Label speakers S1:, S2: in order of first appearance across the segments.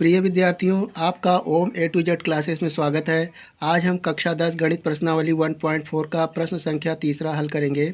S1: प्रिय विद्यार्थियों, आपका ओम ए टू जेड क्लासेस में स्वागत है। आज हम कक्षा 10 गणित प्रश्नावली 1.4 का प्रश्न संख्या तीसरा हल करेंगे।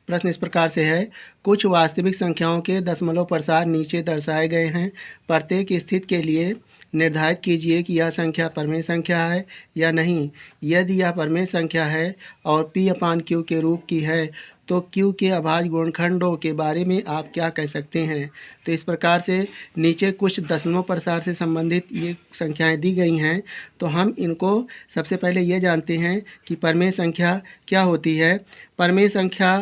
S1: प्रश्न इस प्रकार से है, कुछ वास्तविक संख्याओं के दशमलव प्रसार नीचे दर्शाए गए हैं। प्रत्येक स्थिति के लिए निर्धारित कीजिए कि यह संख्या परमेय संख्या है या नहीं। यदि यह परमेय संख्या है और P/Q के रूप की है तो Q के अभाज्य गुणनखंडों के बारे में आप क्या कह सकते हैं। तो इस प्रकार से नीचे कुछ दशमलव प्रसार से संबंधित ये संख्याएं दी गई हैं। तो हम इनको सबसे पहले ये जानते हैं कि परमेय संख्या क्या होती है। परमेय संख्या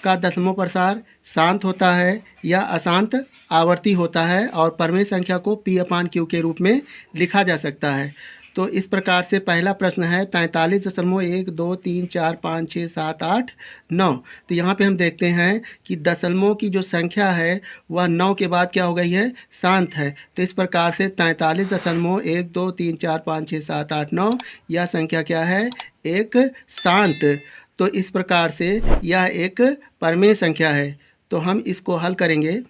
S1: का दशमलव प्रसार शांत होता है या अशांत आवर्ती होता है और परमेय संख्या को P/Q के रूप में लिखा जा सकता है। तो इस प्रकार से पहला प्रश्न है 43.1 2 3 4 5 6 7 8 9। तो यहाँ पे हम देखते हैं कि दशमलवों की जो संख्या है वह 9 के बाद क्या हो गई है, शांत है। तो इस प्रकार से 43.1 2 3 4 5 6 7 8 9 यह संख्या क्या है, एक शांत। तो इस प्रकार से यह एक परमेय संख्या है। तो हम इसको हल करेंगे।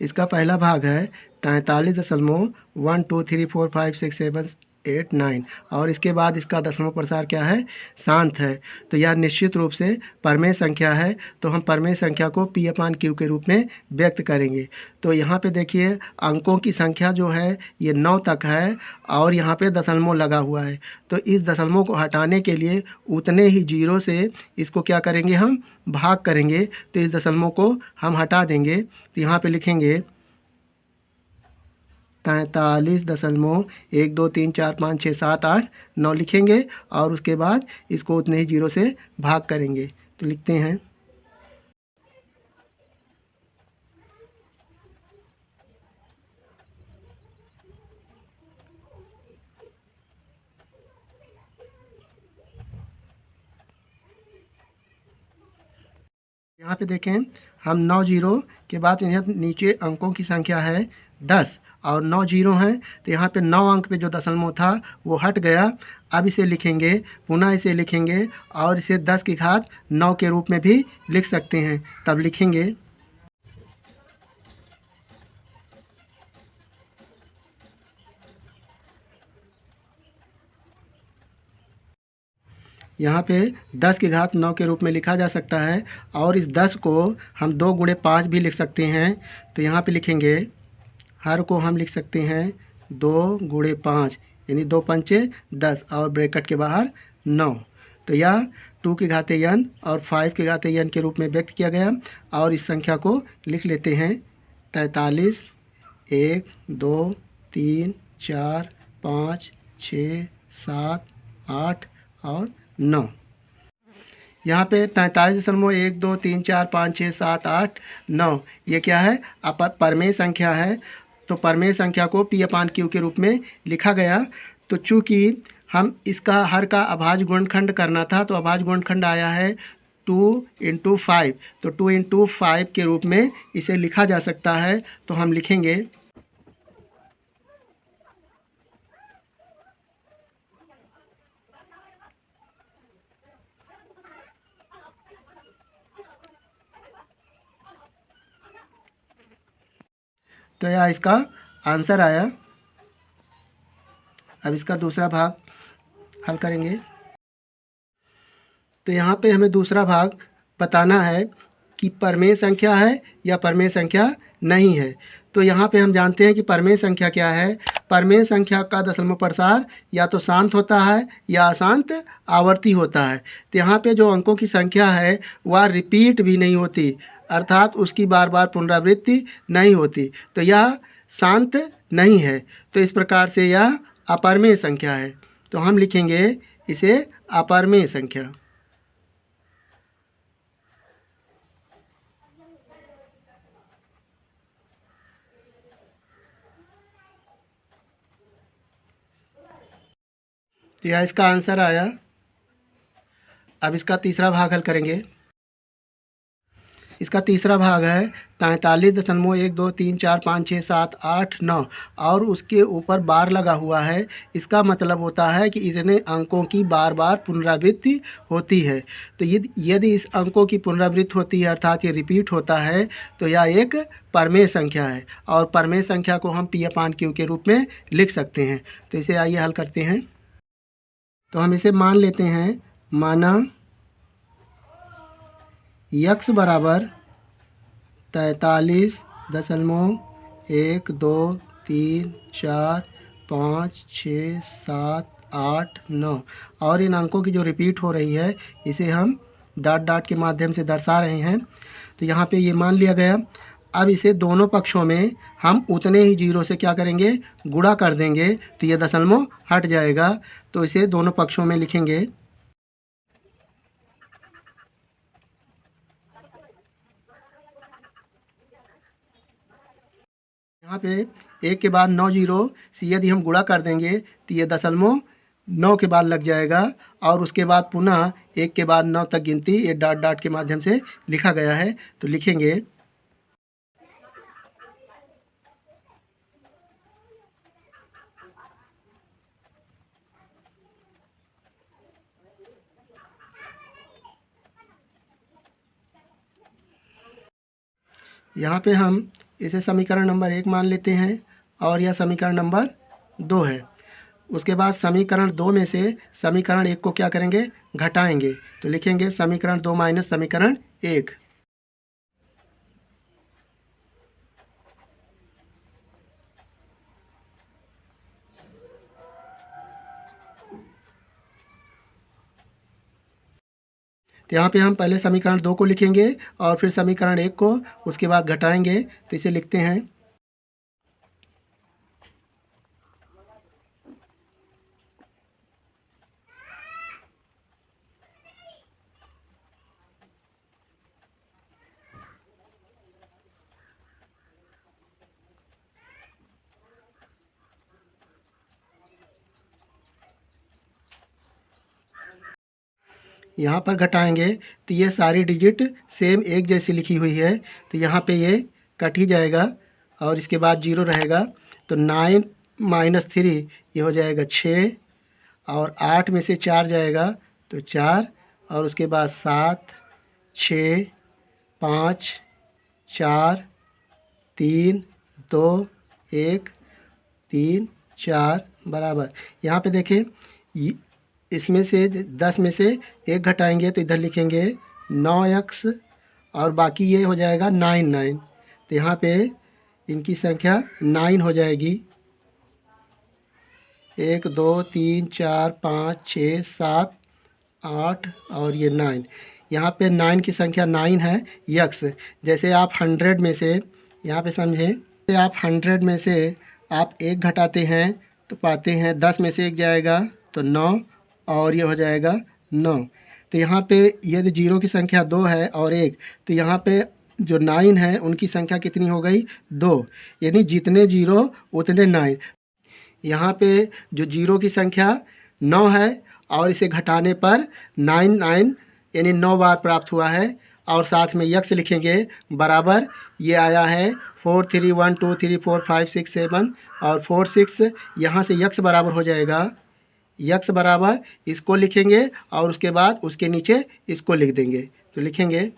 S1: इसका पहला भाग है 43.1 2 3 4 5 6 7 8 9 और इसके बाद इसका दशमलव प्रसार क्या है, शांत है। तो यह निश्चित रूप से परमेय संख्या है। तो हम परमेय संख्या को P/Q के रूप में व्यक्त करेंगे। तो यहाँ पे देखिए अंकों की संख्या जो है ये 9 तक है और यहाँ पे दशमलव लगा हुआ है। तो इस दशमलव को हटाने के लिए उतने ही जीरो से इसको क्या करेंगे, हम भाग करेंगे। तो इस दशमलव को हम हटा देंगे। तो यहाँ पे लिखेंगे 43.1 2 3 4 5 6 7 8 9 लिखेंगे और उसके बाद इसको उतने ही जीरो से भाग करेंगे। तो लिखते हैं यहाँ पे देखें हम 9 जीरो के बाद यहाँ नीचे अंकों की संख्या है 10 और 9 जीरो हैं। तो यहाँ पे 9 अंक पे जो दशमलव था वो हट गया। अब इसे लिखेंगे, पुनः इसे लिखेंगे और इसे 10 की घात 9 के रूप में भी लिख सकते हैं। तब लिखेंगे यहाँ पे 10 की घात 9 के रूप में लिखा जा सकता है और इस 10 को हम 2 गुणे 5 भी लिख सकते हैं। तो यहाँ पे लिखेंगे हर को हम लिख सकते हैं 2 गुणे 5 यानी 2 पंचे 10 और ब्रैकेट के बाहर 9। तो यह 2 की घाते n और 5 की घाते n के रूप में व्यक्त किया गया और इस संख्या को लिख लेते हैं 43 1 2 3 4 5 6 7 8 और 9। यहाँ पे 43.1 2 3 4 5 6 7 8 9 ये क्या है, परमेय संख्या है। तो परमेय संख्या को P/Q के रूप में लिखा गया। तो चूँकि हम इसका हर का अभाज्य गुणनखंड करना था तो अभाज्य गुणनखंड आया है 2 × 5। तो 2 × 5 के रूप में इसे लिखा जा सकता है। तो हम लिखेंगे तो यह इसका आंसर आया। अब इसका दूसरा भाग हल करेंगे। तो यहाँ पे हमें दूसरा भाग बताना है कि परमेय संख्या है या परमेय संख्या नहीं है। तो यहाँ पे हम जानते हैं कि परमेय संख्या क्या है। परमेय संख्या का दशमलव प्रसार या तो शांत होता है या अशांत आवर्ती होता है। तो यहाँ पे जो अंकों की संख्या है वह रिपीट भी नहीं होती, अर्थात उसकी बार बार पुनरावृत्ति नहीं होती। तो यह शांत नहीं है। तो इस प्रकार से यह अपरमेय संख्या है। तो हम लिखेंगे इसे अपरमेय संख्या। तो यह इसका आंसर आया। अब इसका तीसरा भाग हल करेंगे। इसका तीसरा भाग है 43.123456789 और उसके ऊपर बार लगा हुआ है। इसका मतलब होता है कि इतने अंकों की बार बार पुनरावृत्ति होती है। तो यदि इस अंकों की पुनरावृत्ति होती है अर्थात ये रिपीट होता है तो यह एक परमेय संख्या है और परमेय संख्या को हम P/Q के रूप में लिख सकते हैं। तो इसे आइए हल करते हैं। तो हम इसे मान लेते हैं, माना x बराबर 43.123456789 और इन अंकों की जो रिपीट हो रही है इसे हम डॉट डॉट के माध्यम से दर्शा रहे हैं। तो यहाँ पे ये मान लिया गया। अब इसे दोनों पक्षों में हम उतने ही जीरो से क्या करेंगे, गुणा कर देंगे तो ये दशमलव हट जाएगा। तो इसे दोनों पक्षों में लिखेंगे। यहाँ पे 1 के बाद 9 जीरो से यदि हम गुणा कर देंगे तो ये दशमलव 9 के बाद लग जाएगा और उसके बाद पुनः 1 के बाद 9 तक गिनती ये डॉट डॉट के माध्यम से लिखा गया है। तो लिखेंगे यहाँ पे हम इसे समीकरण नंबर 1 मान लेते हैं और यह समीकरण नंबर 2 है। उसके बाद समीकरण 2 में से समीकरण 1 को क्या करेंगे, घटाएंगे। तो लिखेंगे समीकरण 2 माइनस समीकरण 1। तो यहाँ पे हम पहले समीकरण 2 को लिखेंगे और फिर समीकरण 1 को, उसके बाद घटाएंगे। तो इसे लिखते हैं यहाँ पर घटाएंगे तो ये सारी डिजिट सेम एक जैसी लिखी हुई है। तो यहाँ पे ये कट ही जाएगा और इसके बाद जीरो रहेगा। तो 9 माइनस 3 ये हो जाएगा 6 और 8 में से 4 जाएगा तो 4 और उसके बाद 7 6 5 4 3 2 1 3 4 बराबर। यहाँ पे देखें इसमें से 10 में से 1 घटाएंगे तो इधर लिखेंगे 9x और बाकी ये हो जाएगा 9 तो यहाँ पे इनकी संख्या 9 हो जाएगी। 1 2 3 4 5 6 7 8 और ये 9। यहाँ पे 9 की संख्या 9 है यक्स। जैसे आप 100 में से, यहाँ पे समझें, जैसे आप 100 में से आप 1 घटाते हैं तो पाते हैं 10 में से 1 जाएगा तो 9 और ये हो जाएगा 9। तो यहाँ पे यदि जीरो की संख्या 2 है और 1 तो यहाँ पे जो 9 है उनकी संख्या कितनी हो गई, 2। यानी जितने जीरो उतने 9। यहाँ पे जो जीरो की संख्या 9 है और इसे घटाने पर 9 यानी 9 बार प्राप्त हुआ है और साथ में यक्स लिखेंगे बराबर ये आया है 4 3 1 2 3 4 5 6 7 और 4 6 यहाँ से यक्स बराबर हो जाएगा। यक्स बराबर इसको लिखेंगे और उसके बाद उसके नीचे इसको लिख देंगे। तो लिखेंगे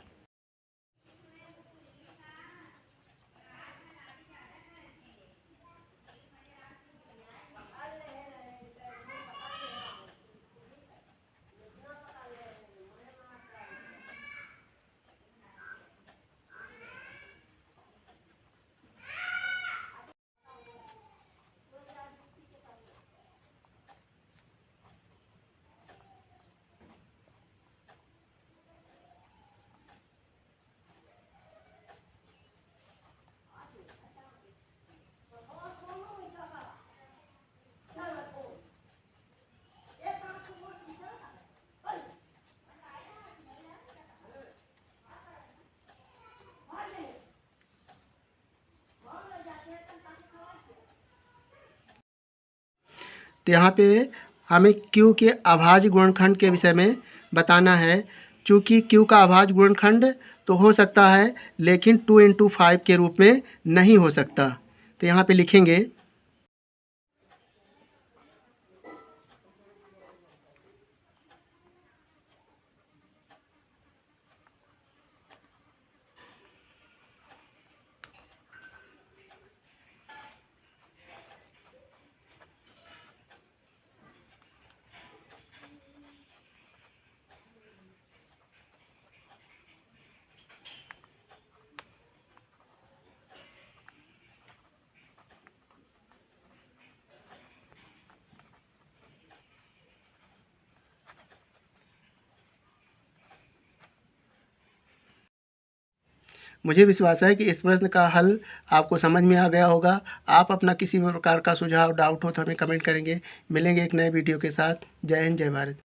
S1: तो यहाँ पे हमें Q के अभाज्य गुणनखंड के विषय में बताना है। चूँकि q का अभाज्य गुणनखंड तो हो सकता है, लेकिन 2 × 5 के रूप में नहीं हो सकता। तो यहाँ पे लिखेंगे मुझे विश्वास है कि इस प्रश्न का हल आपको समझ में आ गया होगा। आप अपना किसी भी प्रकार का सुझाव, डाउट हो तो हमें कमेंट करेंगे। मिलेंगे एक नए वीडियो के साथ। जय हिंद, जय भारत।